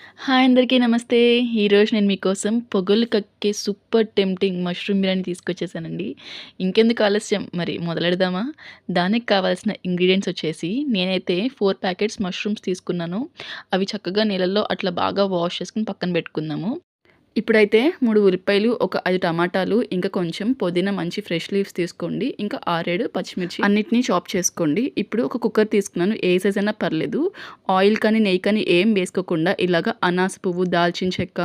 Hi అందరికీ నమస్తే. ఈరోజు నేను మీకోసం పొగలు కక్కే సూపర్ టెంప్టింగ్ మష్రూమ్ బిర్యానీ తీసుకొచ్చేసానండి. ఇంకెందుకు ఆలస్యం మరి మొదలెడదామా? దానికి కావాల్సిన ఇంగ్రీడియెంట్స్ వచ్చేసి నేనైతే 4 ప్యాకెట్స్ మష్రూమ్స్ తీసుకున్నాను. అవి చక్కగా నీళ్ళల్లో అట్లా బాగా వాష్ చేసుకొని పక్కన పెట్టుకుందాము. ఇప్పుడైతే 3 ఉల్లిపాయలు, ఒక 5 టమాటాలు, ఇంకా కొంచెం పుదీనా మంచి ఫ్రెష్ లీవ్స్ తీసుకోండి. ఇంకా 6, 7 పచ్చిమిర్చి అన్నిటిని చాప్ చేసుకోండి. ఇప్పుడు ఒక కుక్కర్ తీసుకున్నాను. ఏ సైజ్ అయినా పర్లేదు. ఆయిల్ కానీ, నెయ్యి కానీ ఏం వేసుకోకుండా ఇలాగా అనాస పువ్వు, దాల్చిన చెక్క,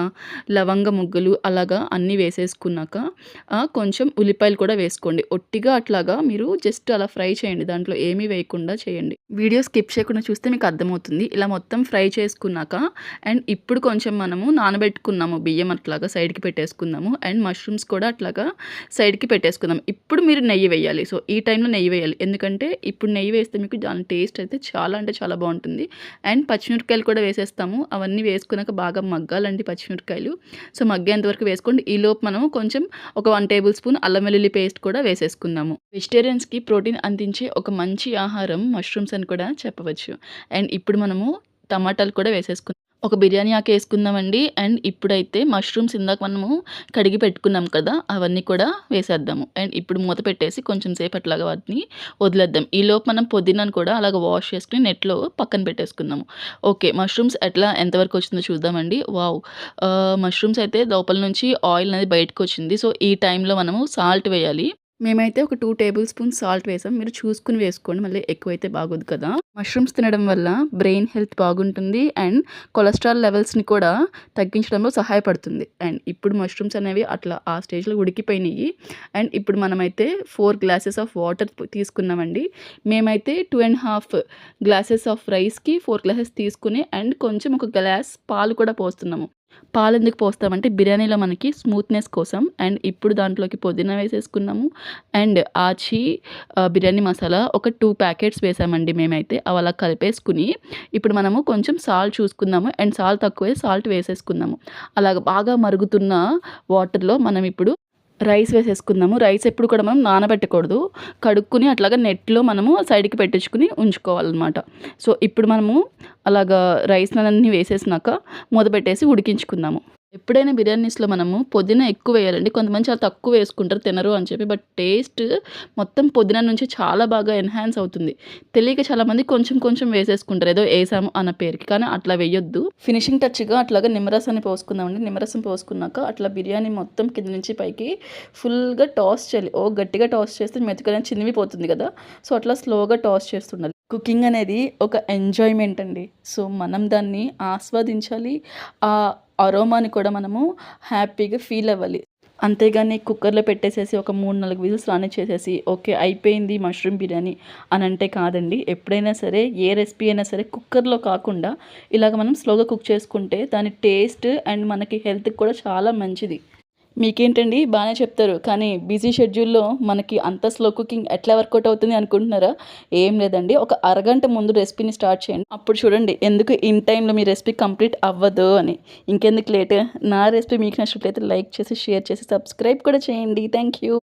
లవంగ ముగ్గలు అలాగా అన్నీ వేసేసుకున్నాక కొంచెం ఉల్లిపాయలు కూడా వేసుకోండి. ఒట్టిగా అట్లాగా మీరు జస్ట్ అలా ఫ్రై చేయండి. దాంట్లో ఏమీ వేయకుండా చేయండి. వీడియో స్కిప్ చేయకుండా చూస్తే మీకు అర్థమవుతుంది. ఇలా మొత్తం ఫ్రై చేసుకున్నాక అండ్ ఇప్పుడు కొంచెం మనము నానబెట్టుకున్నాము బియ్యం అట్లాగా సైడ్కి పెట్టేసుకుందాము. అండ్ మష్రూమ్స్ కూడా అట్లాగా సైడ్కి పెట్టేసుకుందాం. ఇప్పుడు మీరు నెయ్యి వేయాలి. సో ఈ టైంలో నెయ్యి వేయాలి. ఎందుకంటే ఇప్పుడు నెయ్యి వేస్తే మీకు దాని టేస్ట్ అయితే చాలా అంటే చాలా బాగుంటుంది. అండ్ పచ్చిమిరపకాయలు కూడా వేసేస్తాము. అవన్నీ వేసుకున్నాక బాగా మగ్గాలండి పచ్చిమిరపకాయలు. సో మగ్గేంత వరకు వేసుకోండి. ఈలోపు మనము కొంచెం ఒక 1 టేబుల్ స్పూన్ అల్లం వెల్లుల్లి పేస్ట్ కూడా వేసేసుకుందాము. వెజిటేరియన్స్కి ప్రోటీన్ అందించే ఒక మంచి ఆహారం మష్రూమ్స్ అని కూడా చెప్పవచ్చు. అండ్ ఇప్పుడు మనము టమాటాలు కూడా వేసేసుకుందాం. ఒక బిర్యానీ ఆకు వేసుకుందామండి. అండ్ ఇప్పుడైతే మష్రూమ్స్ ఇందాక మనము కడిగి పెట్టుకున్నాం కదా, అవన్నీ కూడా వేసేద్దాము. అండ్ ఇప్పుడు మూత పెట్టేసి కొంచెం సేపు అట్లాగా వాటిని వదిలేద్దాం. ఈలోపు మనం పుదీనాను కూడా అలాగ వాష్ చేసుకుని నెట్లో పక్కన పెట్టేసుకుందాము. ఓకే, మష్రూమ్స్ ఎంతవరకు వచ్చిందో చూద్దామండి. వావ్! మష్రూమ్స్ అయితే లోపల నుంచి ఆయిల్ అనేది బయటకు వచ్చింది. సో ఈ టైంలో మనము సాల్ట్ వేయాలి. మేమైతే ఒక 2 టేబుల్ స్పూన్స్ సాల్ట్ వేసాం. మీరు చూసుకుని వేసుకోండి. మళ్ళీ ఎక్కువైతే బాగోదు కదా. మష్రూమ్స్ తినడం వల్ల బ్రెయిన్ హెల్త్ బాగుంటుంది. అండ్ కొలెస్ట్రాల్ లెవెల్స్ని కూడా తగ్గించడంలో సహాయపడుతుంది. అండ్ ఇప్పుడు మష్రూమ్స్ అనేవి అట్లా ఆ స్టేజ్లో ఉడికిపోయినాయి. అండ్ ఇప్పుడు మనమైతే 4 గ్లాసెస్ ఆఫ్ వాటర్ తీసుకున్నామండి. మేమైతే 2.5 గ్లాసెస్ ఆఫ్ రైస్కి 4 గ్లాసెస్ తీసుకుని అండ్ కొంచెం ఒక గ్లాస్ పాలు కూడా పోస్తున్నాము. పాలెందుకు పోస్తామంటే బిర్యానీలో మనకి స్మూత్‌నెస్ కోసం. అండ్ ఇప్పుడు దాంట్లోకి పుదీనా వేసేసుకున్నాము. అండ్ బిర్యానీ మసాలా ఒక 2 ప్యాకెట్స్ వేసామండి మేమైతే. అవి అలా కలిపేసుకుని ఇప్పుడు మనము కొంచెం సాల్ట్ చూసుకుందాము. అండ్ సాల్ట్ తక్కువే సాల్ట్ వేసేసుకుందాము. అలాగ బాగా మరుగుతున్న వాటర్‌లో మనం ఇప్పుడు రైస్ వేసేసుకుందాము. రైస్ ఎప్పుడు కూడా మనం నానబెట్టకూడదు. కడుక్కుని అట్లాగా నెట్‌లో మనము సైడ్‌కి పెట్టించుకుని ఉంచుకోవాలనమాట. సో ఇప్పుడు మనము అలాగా రైస్‌నన్నీ వేసేసినాక మూత పెట్టేసి ఉడికించుకుందాము. ఎప్పుడైనా బిర్యానీస్‌లో మనము పుదీనా ఎక్కువ వేయాలండి. కొంతమంది చాలా తక్కువ వేసుకుంటారు తినరు అని చెప్పి. బట్ టేస్ట్ మొత్తం పుదీనా నుంచి చాలా బాగా ఎన్హాన్స్ అవుతుంది. తెలియక చాలామంది కొంచెం కొంచెం వేసేసుకుంటారు. ఏదో ఏసాము అన్న పేరుకి. కానీ అట్లా వేయొద్దు. ఫినిషింగ్ టచ్‌గా అట్లాగా నిమ్మరసాన్ని పోసుకుందామండి. నిమ్మరసం పోసుకున్నాక అట్లా బిర్యానీ మొత్తం కింద నుంచి పైకి ఫుల్‌గా టాస్ చేయాలి. గట్టిగా టాస్ చేస్తే మెతుకనేది చినిగిపోతుంది కదా. సో అట్లా స్లోగా టాస్ చేస్తుండాలి. కుకింగ్ అనేది ఒక ఎంజాయ్‌మెంట్ అండి. సో మనం దాన్ని ఆస్వాదించాలి. ఆ అరోమాని కూడా మనము హ్యాపీగా ఫీల్ అవ్వాలి. అంతేగాని కుక్కర్‌లో పెట్టేసేసి ఒక 3, 4 విజిల్స్ రానిచ్చేసేసి ఓకే అయిపోయింది మష్రూమ్ బిర్యానీ అని అంటే కాదండి. ఎప్పుడైనా సరే ఏ రెసిపీ అయినా సరే కుక్కర్‌లో కాకుండా ఇలాగ మనం స్లోగా కుక్ చేసుకుంటే దాని టేస్ట్ అండ్ మనకి హెల్త్‌కి కూడా చాలా మంచిది. మీకేంటండి బాగానే చెప్తారు. కానీ బిజీ షెడ్యూల్‌లో మనకి అంత స్లో కుకింగ్ ఎట్లా వర్కౌట్ అవుతుంది అనుకుంటున్నారా? ఏం లేదండి. ఒక అరగంట ముందు రెసిపీని స్టార్ట్ చేయండి. అప్పుడు చూడండి ఎందుకు ఇన్ టైమ్‌లో మీ రెసిపీ కంప్లీట్ అవ్వదు అని. ఇంకెందుకు లేట్. నా రెసిపీ మీకు నచ్చినట్లయితే లైక్ చేసి, షేర్ చేసి, సబ్స్క్రైబ్ కూడా చేయండి. Thank you.